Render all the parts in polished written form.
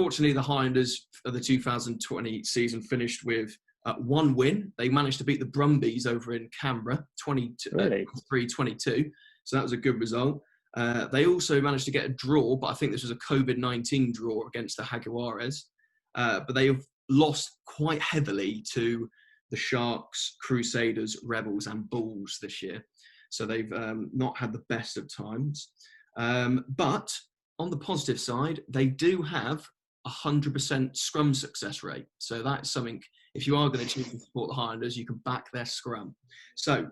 unfortunately, the Highlanders of the 2020 season finished with one win. They managed to beat the Brumbies over in Canberra, 23-22. So that was a good result. They also managed to get a draw, but I think this was a COVID-19 draw against the Jaguares. But they have lost quite heavily to the Sharks, Crusaders, Rebels and Bulls this year. So they've not had the best of times. But on the positive side, they do have 100% scrum success rate. So that's something, if you are going to choose to support the Highlanders, you can back their scrum. So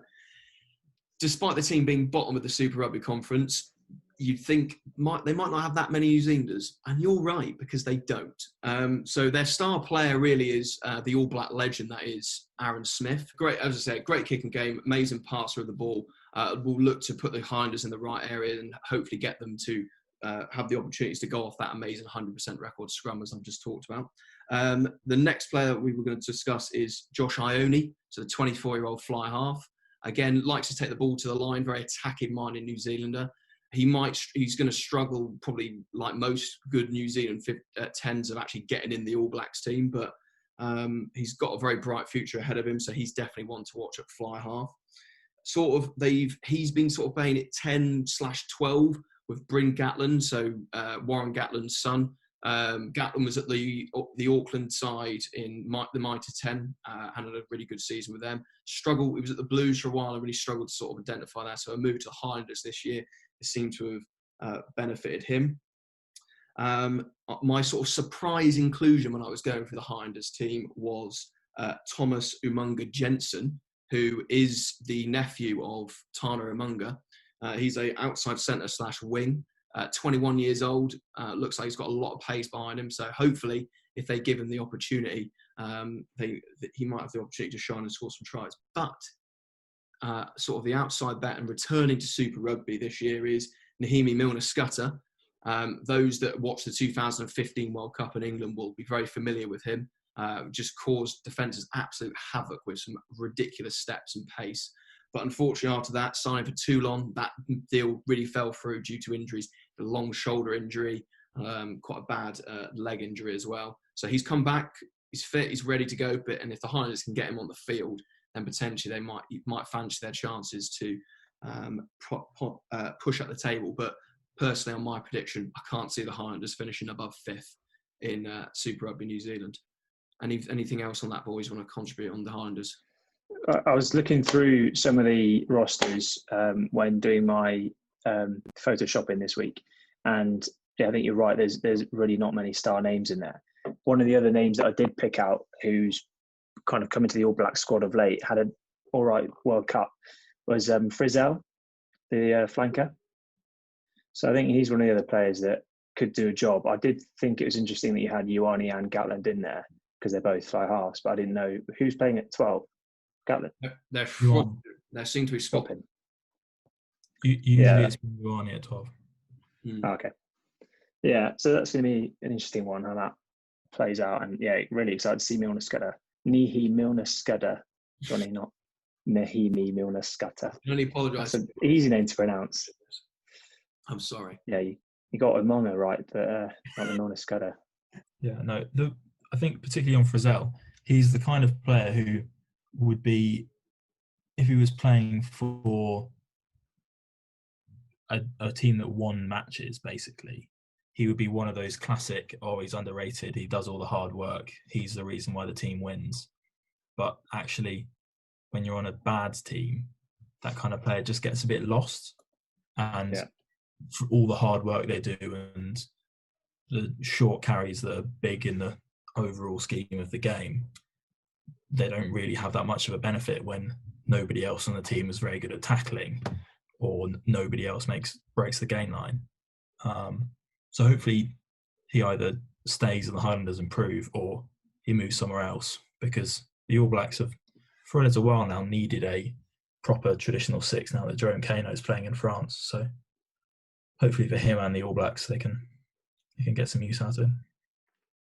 despite the team being bottom of the Super Rugby Conference, you'd think they might not have that many New Zealanders. And you're right, because they don't. So their star player really is the All Black legend, that is Aaron Smith. Great, as I say, great kicking game, amazing passer of the ball. Will look to put the Highlanders in the right area and hopefully get them to have the opportunities to go off that amazing 100% record scrum, as I've just talked about. The next player that we were going to discuss is Josh Ione, so the 24-year-old fly half. Again, likes to take the ball to the line, very attacking-minded New Zealander. He's going to struggle, probably like most good New Zealand 10s, of actually getting in the All Blacks team, but he's got a very bright future ahead of him, so he's definitely one to watch at fly half. He's been sort of playing at 10/12 with Bryn Gatland, so Warren Gatland's son. Gatland was at the Auckland side in the Mitre 10, had a really good season with them. He was at the Blues for a while and really struggled to sort of identify that. So a move to the Highlanders this year, it seemed to have benefited him. My sort of surprise inclusion when I was going for the Highlanders team was Thomas Umunga Jensen, who is the nephew of Tana Umunga. He's a outside centre / wing, 21 years old. Looks like he's got a lot of pace behind him. So hopefully, if they give him the opportunity, he might have the opportunity to shine and score some tries. But sort of the outside bet and returning to Super Rugby this year is Nahimi Milner-Skudder. Those that watched the 2015 World Cup in England will be very familiar with him. Just caused defences absolute havoc with some ridiculous steps and pace. But unfortunately, after that, signing for Toulon, that deal really fell through due to injuries. A long shoulder injury, quite a bad leg injury as well. So he's come back, he's fit, he's ready to go. And if the Highlanders can get him on the field, then potentially they might fancy their chances to push up the table. But personally, on my prediction, I can't see the Highlanders finishing above 5th in Super Rugby New Zealand. Anything else on that, boys, want to contribute on the Highlanders? I was looking through some of the rosters when doing my photoshopping this week, and yeah, I think you're right. There's really not many star names in there. One of the other names that I did pick out, who's kind of come into the All Black squad of late, had an all right World Cup, was Frizzell, the flanker. So I think he's one of the other players that could do a job. I did think it was interesting that you had Ioane and Gatland in there because they're both fly halves, but I didn't know who's playing at 12. Gatland. They seem to be swapping. Usually it's Ioane at 12. Okay. Yeah, so that's going to be an interesting one, how that plays out. And yeah, really excited to see Milner-Skudder. Nihi Milner-Skudder. Johnny, not Nahimi Milner-Skudder. I can only apologise. That's an easy name to pronounce. I'm sorry. Yeah, you got Umunga right, but not the Milner-Skudder. Yeah, no. I think particularly on Frizzell, he's the kind of player who would be, if he was playing for a team that won matches, basically, he would be one of those classic, he's underrated, he does all the hard work, he's the reason why the team wins. But actually, when you're on a bad team, that kind of player just gets a bit lost. And for all the hard work they do and the short carries that are big in the overall scheme of the game, they don't really have that much of a benefit when nobody else on the team is very good at tackling or nobody else breaks the gain line. So hopefully he either stays and the Highlanders improve or he moves somewhere else, because the All Blacks have, for a little while now, needed a proper traditional 6 now that Jerome Kano is playing in France. So hopefully for him and the All Blacks, they can get some use out of it.